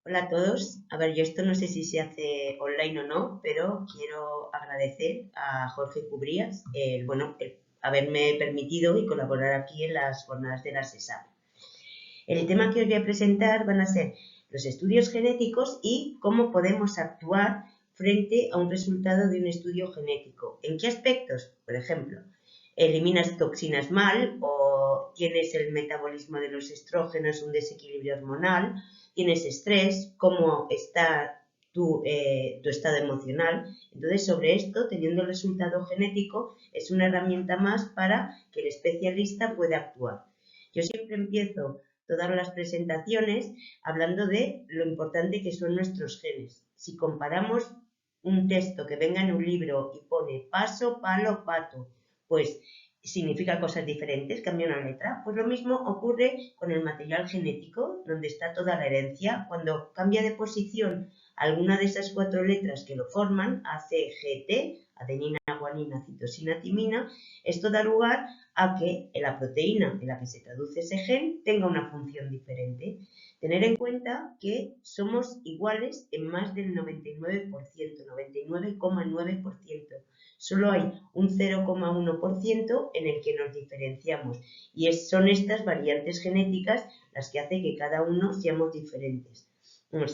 Hola a todos. A ver, yo esto no sé si se hace online o no, pero quiero agradecer a Jorge Cubrías el haberme permitido y colaborar aquí en las jornadas de la SESAP. El tema que os voy a presentar van a ser los estudios genéticos y cómo podemos actuar frente a un resultado de un estudio genético. ¿En qué aspectos? Por ejemplo, eliminas toxinas mal o tienes el metabolismo de los estrógenos, un desequilibrio hormonal, tienes estrés, cómo está tu estado emocional. Entonces, sobre esto, teniendo el resultado genético, es una herramienta más para que el especialista pueda actuar. Yo siempre empiezo todas las presentaciones hablando de lo importante que son nuestros genes. Si comparamos un texto que venga en un libro y pone paso, palo, pato, pues significa cosas diferentes, cambia una letra. Pues lo mismo ocurre con el material genético, donde está toda la herencia. Cuando cambia de posición alguna de esas 4 letras que lo forman, A, C, G, T, adenina, guanina, citosina, timina, esto da lugar a que la proteína en la que se traduce ese gen tenga una función diferente. Tener en cuenta que somos iguales en más del 99%, 99,9%. Solo hay un 0,1% en el que nos diferenciamos y son estas variantes genéticas las que hacen que cada uno seamos diferentes.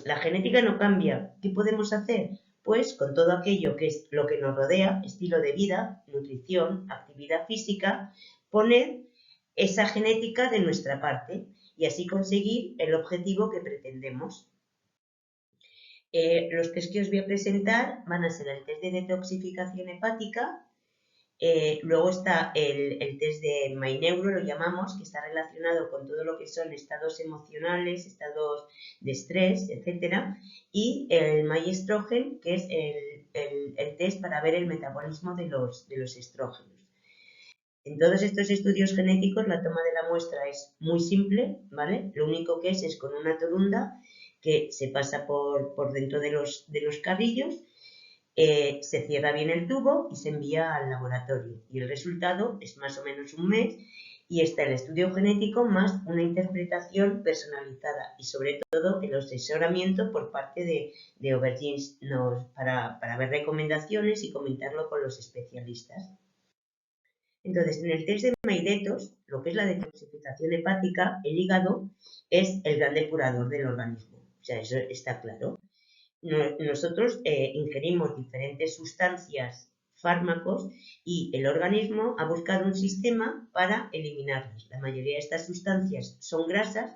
La genética no cambia. ¿Qué podemos hacer? Pues con todo aquello que es lo que nos rodea, estilo de vida, nutrición, actividad física, poner esa genética de nuestra parte y así conseguir el objetivo que pretendemos. Los test que os voy a presentar van a ser el test de detoxificación hepática, luego está el test de MyNeuro, lo llamamos, que está relacionado con todo lo que son estados emocionales, estados de estrés, etc. Y el MyEstrogen, que es el test para ver el metabolismo de los estrógenos. En todos estos estudios genéticos la toma de la muestra es muy simple, ¿vale? Lo único que es con una torunda que se pasa por dentro de los carrillos, se cierra bien el tubo y se envía al laboratorio. Y el resultado es más o menos un mes y está el estudio genético más una interpretación personalizada y sobre todo el asesoramiento por parte de Aubergines para ver recomendaciones y comentarlo con los especialistas. Entonces, en el test de MyDetox, lo que es la detoxificación hepática, el hígado es el gran depurador del organismo. O sea, eso está claro. Nosotros ingerimos diferentes sustancias, fármacos, y el organismo ha buscado un sistema para eliminarlas. La mayoría de estas sustancias son grasas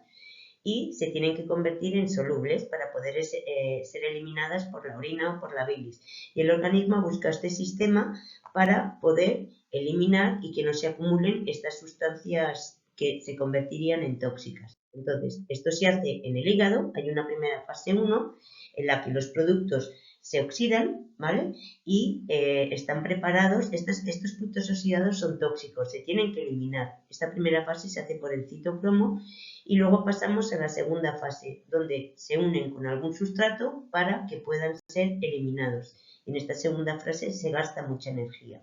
y se tienen que convertir en solubles para poder ser eliminadas por la orina o por la bilis. Y el organismo ha buscado este sistema para poder eliminar y que no se acumulen estas sustancias que se convertirían en tóxicas. Entonces, esto se hace en el hígado, hay una primera fase 1 en la que los productos se oxidan, ¿vale? Y están preparados, estos productos oxidados son tóxicos, se tienen que eliminar. Esta primera fase se hace por el citocromo y luego pasamos a la segunda fase, donde se unen con algún sustrato para que puedan ser eliminados. En esta segunda fase se gasta mucha energía.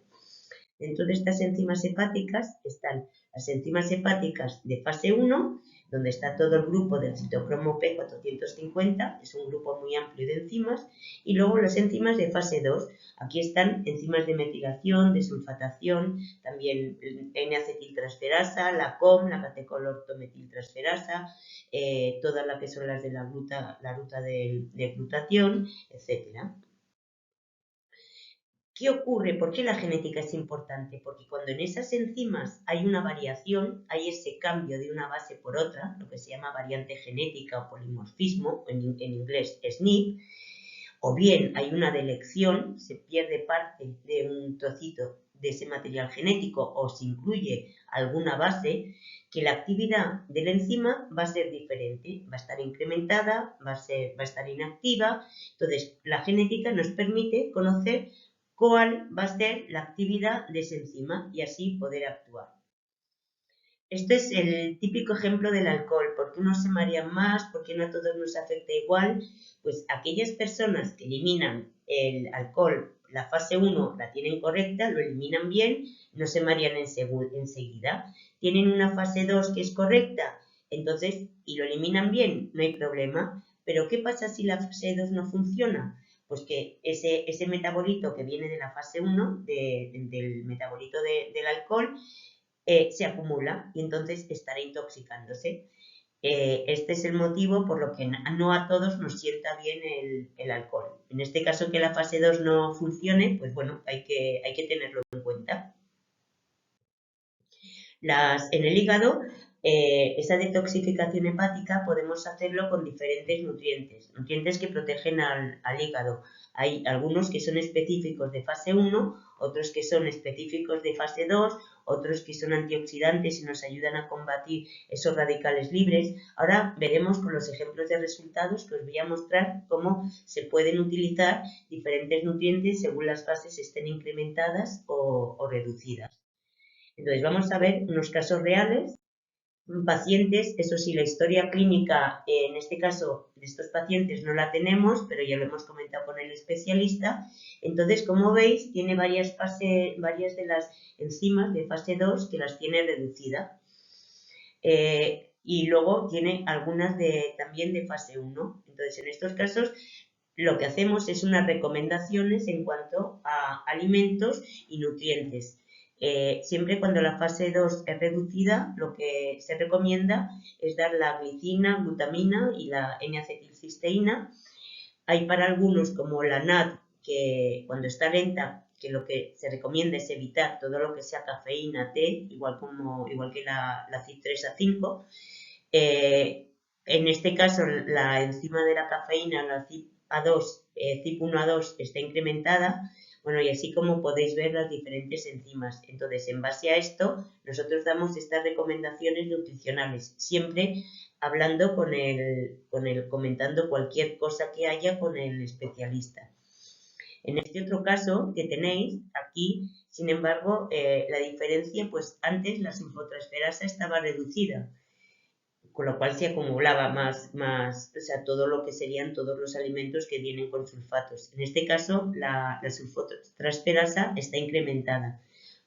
Dentro de estas enzimas hepáticas están las enzimas hepáticas de fase 1, donde está todo el grupo del citocromo P450, es un grupo muy amplio de enzimas, y luego las enzimas de fase 2. Aquí están enzimas de metilación, de sulfatación, también N-acetiltransferasa, la COM, la catecolortometiltransferasa, todas las que son las de la ruta de glutatión, etc. ¿Qué ocurre? ¿Por qué la genética es importante? Porque cuando en esas enzimas hay una variación, hay ese cambio de una base por otra, lo que se llama variante genética o polimorfismo, en inglés SNP, o bien hay una delección, se pierde parte de un trocito de ese material genético o se incluye alguna base, que la actividad de la enzima va a ser diferente, va a estar incrementada, va a estar inactiva. Entonces, la genética nos permite conocer cuál va a ser la actividad de esa enzima y así poder actuar. Este es el típico ejemplo del alcohol. ¿Por qué unos se marean más? ¿Por qué no a todos nos afecta igual? Pues aquellas personas que eliminan el alcohol, la fase 1 la tienen correcta, lo eliminan bien, no se marean enseguida. Tienen una fase 2 que es correcta, entonces, y lo eliminan bien, no hay problema. Pero ¿qué pasa si la fase 2 no funciona? Pues que ese metabolito que viene de la fase 1, del metabolito del alcohol, se acumula y entonces estará intoxicándose. Este es el motivo por lo que no a todos nos sienta bien el alcohol. En este caso que la fase 2 no funcione, pues bueno, hay que tenerlo en cuenta. En el hígado, esa detoxificación hepática podemos hacerlo con diferentes nutrientes que protegen al hígado. Hay algunos que son específicos de fase 1, otros que son específicos de fase 2, otros que son antioxidantes y nos ayudan a combatir esos radicales libres. Ahora veremos con los ejemplos de resultados que os voy a mostrar cómo se pueden utilizar diferentes nutrientes según las fases estén incrementadas o reducidas. Entonces vamos a ver unos casos reales, pacientes, eso sí, la historia clínica, en este caso de estos pacientes no la tenemos, pero ya lo hemos comentado con el especialista. Entonces, como veis, tiene varias de las enzimas de fase 2 que las tiene reducidas. Y luego tiene algunas también de fase 1. Entonces, en estos casos, lo que hacemos es unas recomendaciones en cuanto a alimentos y nutrientes. Siempre cuando la fase 2 es reducida, lo que se recomienda es dar la glicina, glutamina y la N-acetilcisteína. Hay para algunos como la NAD, que cuando está lenta, que lo que se recomienda es evitar todo lo que sea cafeína, té, igual que la CYP3A5. En este caso, la enzima de la cafeína, la CYP1A2, está incrementada. Bueno, y así como podéis ver las diferentes enzimas. Entonces, en base a esto, nosotros damos estas recomendaciones nutricionales, siempre hablando comentando cualquier cosa que haya con el especialista. En este otro caso que tenéis aquí, sin embargo, la diferencia, pues antes la sulfotransferasa estaba reducida, con lo cual se acumulaba más, o sea, todo lo que serían todos los alimentos que vienen con sulfatos. En este caso, la sulfotransferasa está incrementada,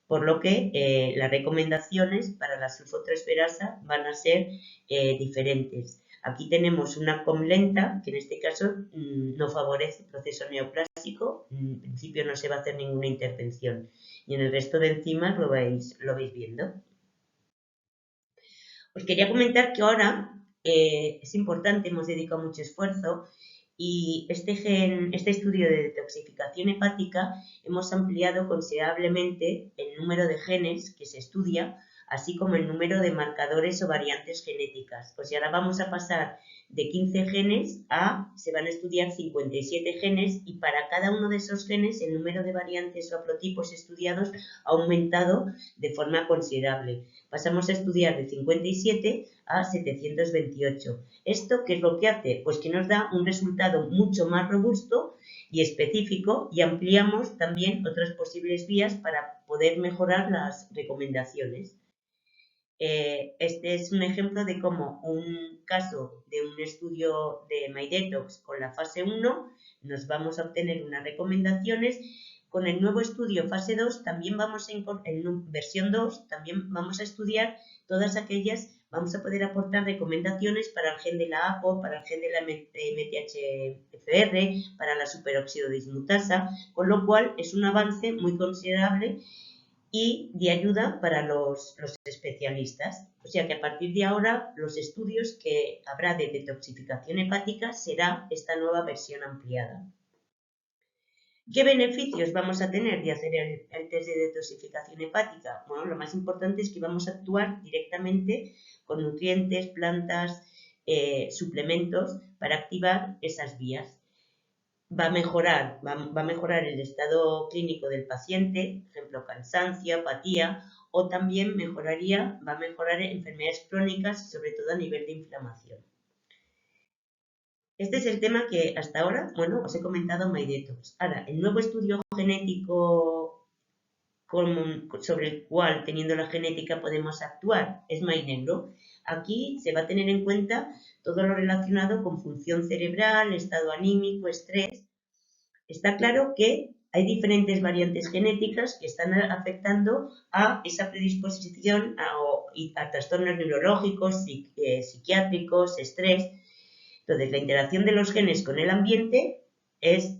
por lo que las recomendaciones para la sulfotransferasa van a ser diferentes. Aquí tenemos una COM lenta, que en este caso no favorece el proceso neoplásico, en principio no se va a hacer ninguna intervención. Y en el resto de enzimas lo vais viendo. Os quería comentar que ahora es importante, hemos dedicado mucho esfuerzo y este estudio de detoxificación hepática hemos ampliado considerablemente el número de genes que se estudia, así como el número de marcadores o variantes genéticas. Pues ahora vamos a pasar de 15 genes se van a estudiar 57 genes y para cada uno de esos genes el número de variantes o haplotipos estudiados ha aumentado de forma considerable. Pasamos a estudiar de 57 a 728. ¿Esto qué es lo que hace? Pues que nos da un resultado mucho más robusto y específico y ampliamos también otras posibles vías para poder mejorar las recomendaciones. Este es un ejemplo de cómo un caso de un estudio de MyDetox con la fase 1 nos vamos a obtener unas recomendaciones. Con el nuevo estudio fase 2 también en versión 2 también vamos a estudiar todas aquellas, vamos a poder aportar recomendaciones para el gen de la APO, para el gen de la MTHFR, para la superóxido dismutasa, con lo cual es un avance muy considerable y de ayuda para los especialistas. O sea que a partir de ahora los estudios que habrá de detoxificación hepática será esta nueva versión ampliada. ¿Qué beneficios vamos a tener de hacer el test de detoxificación hepática? Bueno, lo más importante es que vamos a actuar directamente con nutrientes, plantas, suplementos para activar esas vías. Va a mejorar el estado clínico del paciente, por ejemplo, cansancio, apatía, o también va a mejorar enfermedades crónicas, sobre todo a nivel de inflamación. Este es el tema que hasta ahora, bueno, os he comentado MyDetox. Ahora, el nuevo estudio genético sobre el cual, teniendo la genética, podemos actuar es MyNeuro. Aquí se va a tener en cuenta todo lo relacionado con función cerebral, estado anímico, estrés. Está claro que hay diferentes variantes genéticas que están afectando a esa predisposición a trastornos neurológicos, psiquiátricos, estrés. Entonces, la interacción de los genes con el ambiente es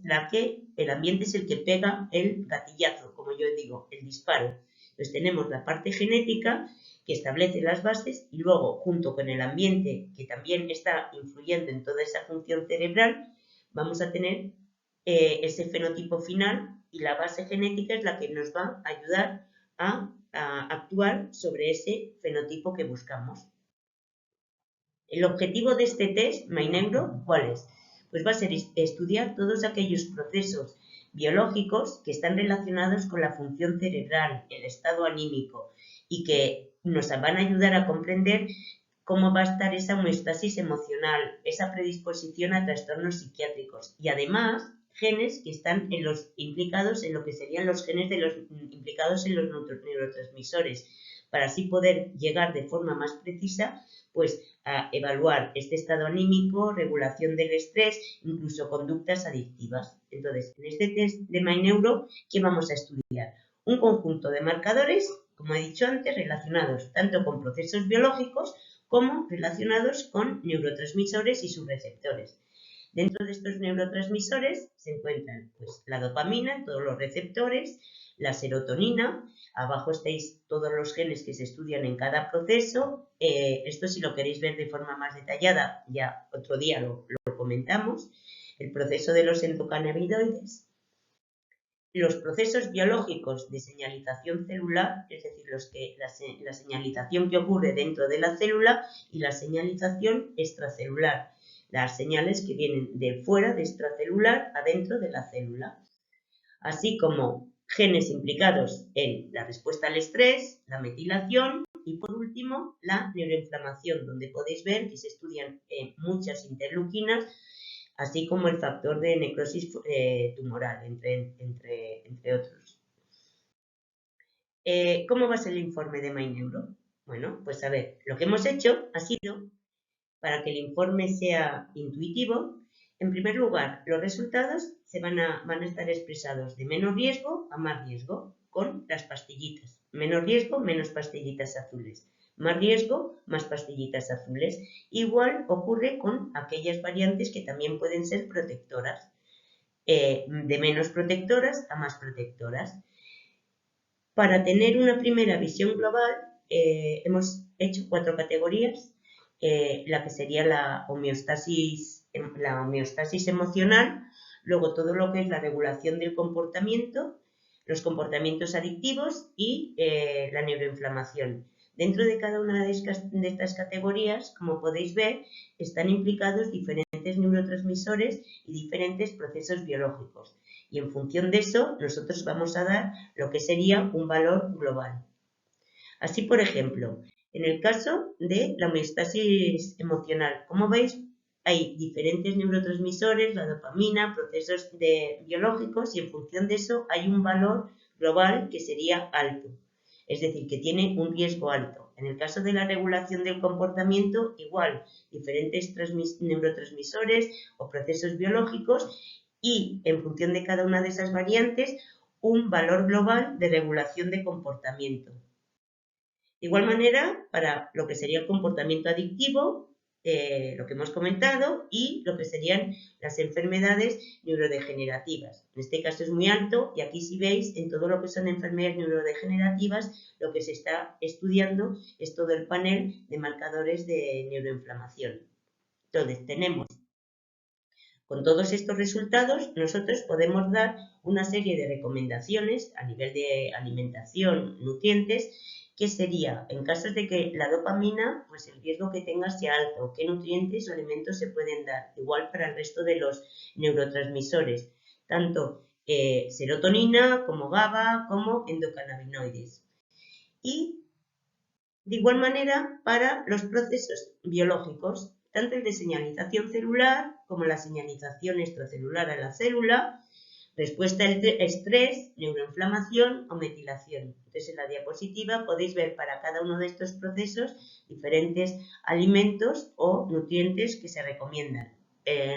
el ambiente es el que pega el gatillazo, como yo digo, el disparo. Entonces, tenemos la parte genética que establece las bases y luego, junto con el ambiente, que también está influyendo en toda esa función cerebral, vamos a tener ese fenotipo final y la base genética es la que nos va a ayudar a actuar sobre ese fenotipo que buscamos. El objetivo de este test, MyNeuro, ¿cuál es? Pues va a ser estudiar todos aquellos procesos biológicos que están relacionados con la función cerebral, el estado anímico y que nos van a ayudar a comprender cómo va a estar esa homeostasis emocional, esa predisposición a trastornos psiquiátricos y además genes que están implicados en lo que serían los genes implicados en los neurotransmisores, para así poder llegar de forma más precisa pues a evaluar este estado anímico, regulación del estrés, incluso conductas adictivas. Entonces, en este test de MyNeuro, ¿qué vamos a estudiar? Un conjunto de marcadores, como he dicho antes, relacionados tanto con procesos biológicos como relacionados con neurotransmisores y sus receptores. Dentro de estos neurotransmisores se encuentran pues, la dopamina, todos los receptores, la serotonina, abajo estáis todos los genes que se estudian en cada proceso. Esto si lo queréis ver de forma más detallada, ya otro día lo comentamos. El proceso de los endocannabinoides, los procesos biológicos de señalización celular, es decir, la señalización que ocurre dentro de la célula y la señalización extracelular, las señales que vienen de fuera, de extracelular, adentro de la célula, así como genes implicados en la respuesta al estrés, la metilación y, por último, la neuroinflamación, donde podéis ver que se estudian muchas interleuquinas, así como el factor de necrosis tumoral, entre otros. ¿Cómo va a ser el informe de MyNeuro? Bueno, pues a ver, lo que hemos hecho ha sido, para que el informe sea intuitivo, en primer lugar, los resultados van a estar expresados de menos riesgo a más riesgo, con las pastillitas. Menos riesgo, menos pastillitas azules. Más riesgo, más pastillitas azules. Igual ocurre con aquellas variantes que también pueden ser protectoras. De menos protectoras a más protectoras. Para tener una primera visión global, hemos hecho 4 categorías. La que sería la homeostasis emocional, luego todo lo que es la regulación del comportamiento, los comportamientos adictivos y la neuroinflamación. Dentro de cada una de estas categorías, como podéis ver, están implicados diferentes neurotransmisores y diferentes procesos biológicos. Y en función de eso, nosotros vamos a dar lo que sería un valor global. Así, por ejemplo, en el caso de la homeostasis emocional, como veis, hay diferentes neurotransmisores, la dopamina, procesos biológicos y en función de eso hay un valor global que sería alto, es decir, que tiene un riesgo alto. En el caso de la regulación del comportamiento, igual, diferentes neurotransmisores o procesos biológicos y en función de cada una de esas variantes, un valor global de regulación de comportamiento. De igual manera, para lo que sería el comportamiento adictivo, lo que hemos comentado, y lo que serían las enfermedades neurodegenerativas. En este caso es muy alto y aquí si veis, en todo lo que son enfermedades neurodegenerativas, lo que se está estudiando es todo el panel de marcadores de neuroinflamación. Entonces, tenemos, con todos estos resultados, nosotros podemos dar una serie de recomendaciones a nivel de alimentación, nutrientes, que sería, en casos de que la dopamina, pues el riesgo que tenga sea alto, qué nutrientes o alimentos se pueden dar, igual para el resto de los neurotransmisores, tanto serotonina como GABA como endocannabinoides. Y de igual manera para los procesos biológicos, tanto el de señalización celular como la señalización extracelular a la célula, respuesta al estrés, neuroinflamación o metilación. Entonces, en la diapositiva podéis ver para cada uno de estos procesos diferentes alimentos o nutrientes que se recomiendan.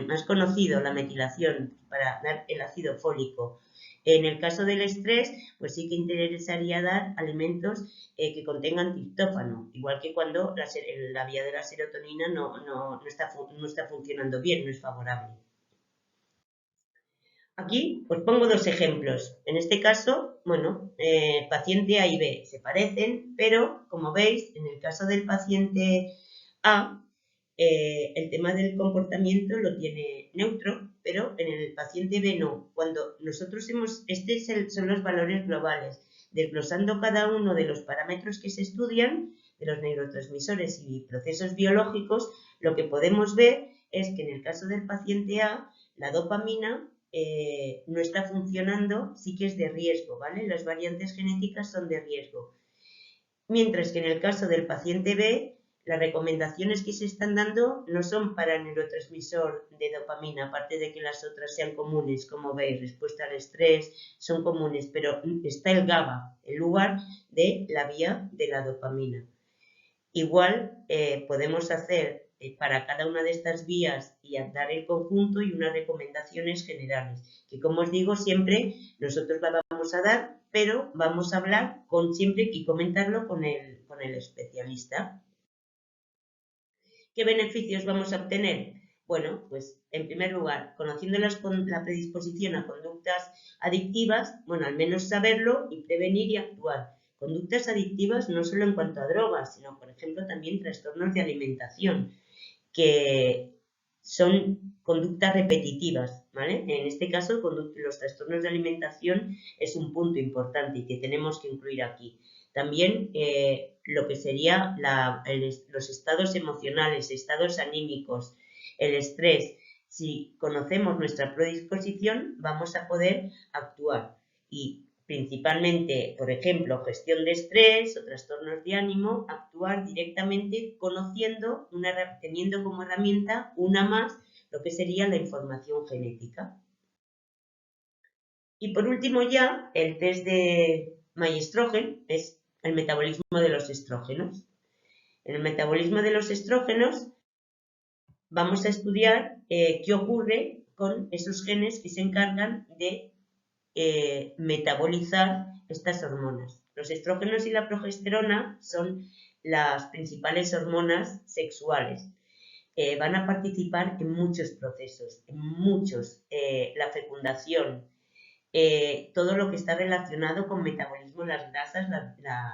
más conocido, la metilación, para dar el ácido fólico. En el caso del estrés, pues sí que interesaría dar alimentos que contengan triptófano, igual que cuando la vía de la serotonina no está funcionando bien, no es favorable. Aquí os pongo dos ejemplos. En este caso, bueno, paciente A y B se parecen, pero como veis, en el caso del paciente A, el tema del comportamiento lo tiene neutro, pero en el paciente B no. Cuando nosotros son los valores globales, desglosando cada uno de los parámetros que se estudian, de los neurotransmisores y procesos biológicos, lo que podemos ver es que en el caso del paciente A, la dopamina no está funcionando, sí que es de riesgo, ¿vale? Las variantes genéticas son de riesgo. Mientras que en el caso del paciente B, las recomendaciones que se están dando no son para el neurotransmisor de dopamina, aparte de que las otras sean comunes, como veis, respuesta al estrés, son comunes, pero está el GABA en lugar de la vía de la dopamina. Igual podemos hacer para cada una de estas vías y dar el conjunto y unas recomendaciones generales, que como os digo siempre nosotros la vamos a dar, pero vamos a hablar siempre y comentarlo con el especialista. ¿Qué beneficios vamos a obtener? Bueno, pues en primer lugar, conociendo la predisposición a conductas adictivas, bueno, al menos saberlo y prevenir y actuar. Conductas adictivas no solo en cuanto a drogas, sino, por ejemplo, también trastornos de alimentación, que son conductas repetitivas, ¿vale? En este caso, los trastornos de alimentación es un punto importante y que tenemos que incluir aquí. También lo que sería los estados emocionales, estados anímicos, el estrés. Si conocemos nuestra predisposición, vamos a poder actuar y principalmente, por ejemplo, gestión de estrés o trastornos de ánimo, actuar directamente conociendo, teniendo como herramienta una más lo que sería la información genética. Y por último ya, el test de MyEstrogen es el metabolismo de los estrógenos. En el metabolismo de los estrógenos vamos a estudiar qué ocurre con esos genes que se encargan de metabolizar estas hormonas. Los estrógenos y la progesterona son las principales hormonas sexuales. Van a participar en muchos procesos, en muchos, la fecundación, todo lo que está relacionado con metabolismo de las grasas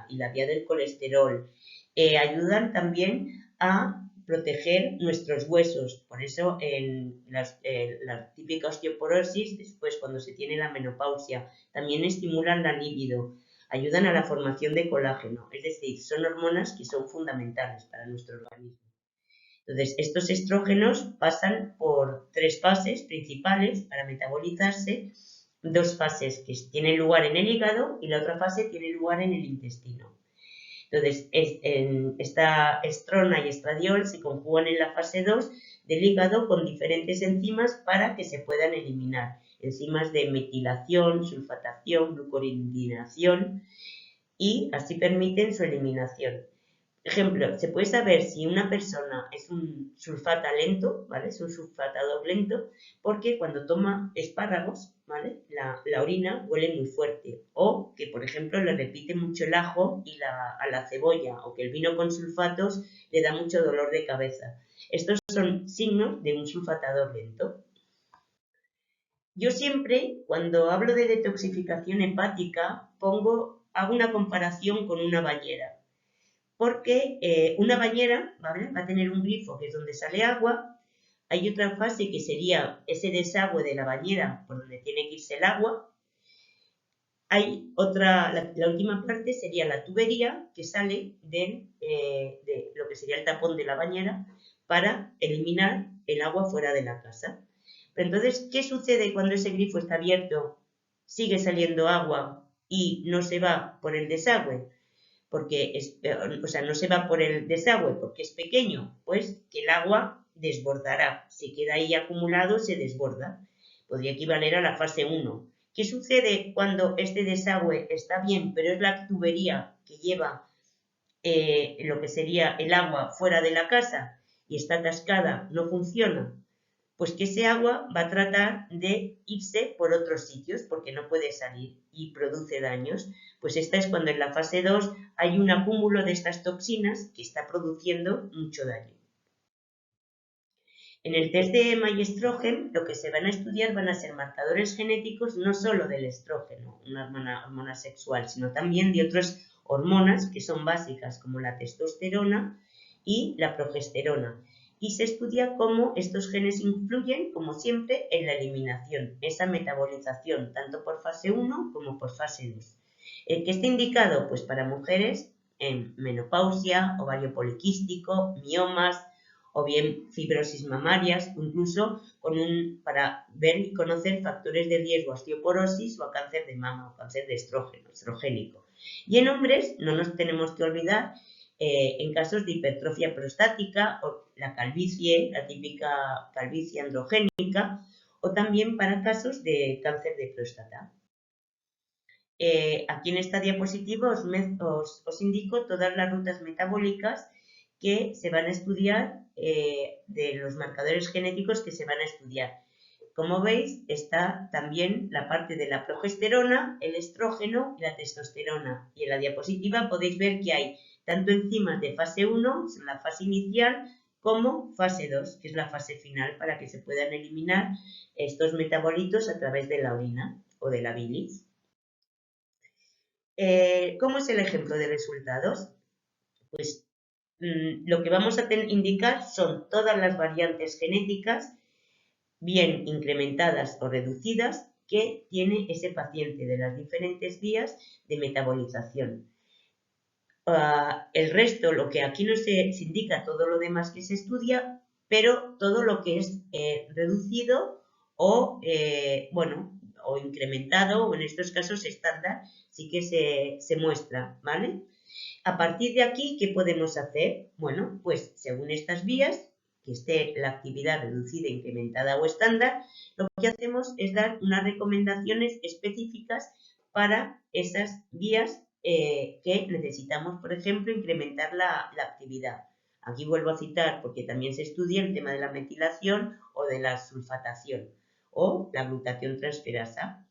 y la vía del colesterol. Ayudan también a proteger nuestros huesos. Por eso en la típica osteoporosis, después cuando se tiene la menopausia, también estimulan la libido, ayudan a la formación de colágeno. Es decir, son hormonas que son fundamentales para nuestro organismo. Entonces, estos estrógenos pasan por 3 fases principales para metabolizarse, 2 fases que tienen lugar en el hígado y la otra fase tiene lugar en el intestino. Entonces, esta estrona y estradiol se conjugan en la fase 2 del hígado con diferentes enzimas para que se puedan eliminar. Enzimas de metilación, sulfatación, glucoridinación y así permiten su eliminación. Ejemplo, se puede saber si una persona es un sulfata lento, ¿vale? Es un sulfatador lento, porque cuando toma espárragos, ¿vale? La orina huele muy fuerte. O que, por ejemplo, le repite mucho el ajo a la cebolla, o que el vino con sulfatos le da mucho dolor de cabeza. Estos son signos de un sulfatador lento. Yo siempre, cuando hablo de detoxificación hepática, hago una comparación con una bañera. Porque una bañera, ¿vale? Va a tener un grifo que es donde sale agua, hay otra fase que sería ese desagüe de la bañera por donde tiene que irse el agua, hay otra, la última parte sería la tubería que sale de lo que sería el tapón de la bañera para eliminar el agua fuera de la casa. Pero entonces, ¿qué sucede cuando ese grifo está abierto, sigue saliendo agua y no se va por el desagüe? Porque no se va por el desagüe porque es pequeño, pues que el agua desbordará, se queda ahí acumulado, se desborda. Podría equivaler a la fase 1. ¿Qué sucede cuando este desagüe está bien, pero es la tubería que lleva lo que sería el agua fuera de la casa y está atascada, no funciona? pues que ese agua va a tratar de irse por otros sitios porque no puede salir y produce daños. Pues esta es cuando en la fase 2 hay un acúmulo de estas toxinas que está produciendo mucho daño. En el test de MyEstrogen lo que se van a estudiar van a ser marcadores genéticos no solo del estrógeno, una hormona sexual, sino también de otras hormonas que son básicas como la testosterona y la progesterona. Y se estudia cómo estos genes influyen, como siempre, en la eliminación, esa metabolización, tanto por fase 1 como por fase 2. ¿Qué está indicado? Pues para mujeres en menopausia, ovario poliquístico, miomas, o bien fibrosis mamarias, incluso para ver y conocer factores de riesgo a osteoporosis o a cáncer de mama o cáncer de estrogénico. Y en hombres no nos tenemos que olvidar en casos de hipertrofia prostática o la calvicie, la típica calvicie androgénica, o también para casos de cáncer de próstata. Aquí en esta diapositiva os indico todas las rutas metabólicas que se van a estudiar, de los marcadores genéticos que se van a estudiar. Como veis, está también la parte de la progesterona, el estrógeno y la testosterona. Y en la diapositiva podéis ver que hay tanto enzimas de fase 1, la fase inicial, como fase 2, que es la fase final, para que se puedan eliminar estos metabolitos a través de la orina o de la bilis. ¿Cómo es el ejemplo de resultados? Pues lo que vamos a indicar son todas las variantes genéticas, bien incrementadas o reducidas, que tiene ese paciente de las diferentes vías de metabolización. El resto, lo que aquí no se indica, todo lo demás que se estudia, pero todo lo que es reducido o, o incrementado, o en estos casos estándar, sí que se muestra, ¿vale? A partir de aquí, ¿qué podemos hacer? Bueno, pues según estas vías, que esté la actividad reducida, incrementada o estándar, lo que hacemos es dar unas recomendaciones específicas para esas vías que necesitamos, por ejemplo, incrementar la actividad. Aquí vuelvo a citar porque también se estudia el tema de la metilación o de la sulfatación o la glutatión transferasa.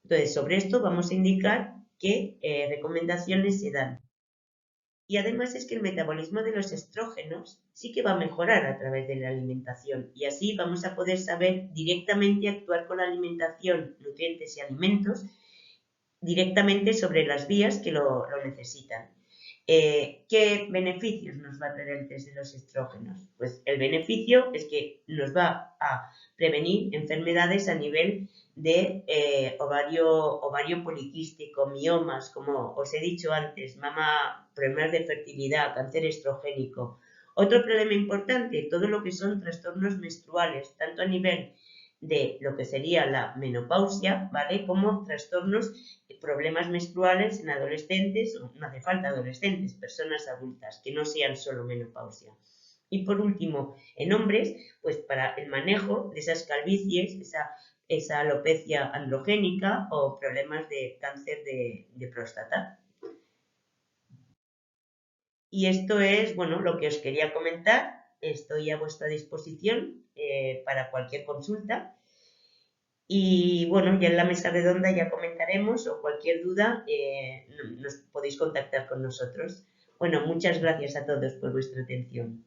Entonces, sobre esto vamos a indicar qué recomendaciones se dan. Y además es que el metabolismo de los estrógenos sí que va a mejorar a través de la alimentación y así vamos a poder saber directamente actuar con la alimentación, nutrientes y alimentos directamente sobre las vías que lo necesitan. ¿Qué beneficios nos va a traer el test de los estrógenos? Pues el beneficio es que nos va a prevenir enfermedades a nivel de ovario poliquístico, miomas, como os he dicho antes, problemas de fertilidad, cáncer estrogénico. Otro problema importante, todo lo que son trastornos menstruales, tanto a nivel de lo que sería la menopausia, ¿vale? Como trastornos, problemas menstruales en adolescentes, no hace falta adolescentes, personas adultas, que no sean solo menopausia. Y por último, en hombres, pues para el manejo de esas calvicies, esa alopecia androgénica o problemas de cáncer de próstata. Y esto es, bueno, lo que os quería comentar. Estoy a vuestra disposición para cualquier consulta. Y bueno, ya en la mesa redonda ya comentaremos, o cualquier duda nos podéis contactar con nosotros. Bueno, muchas gracias a todos por vuestra atención.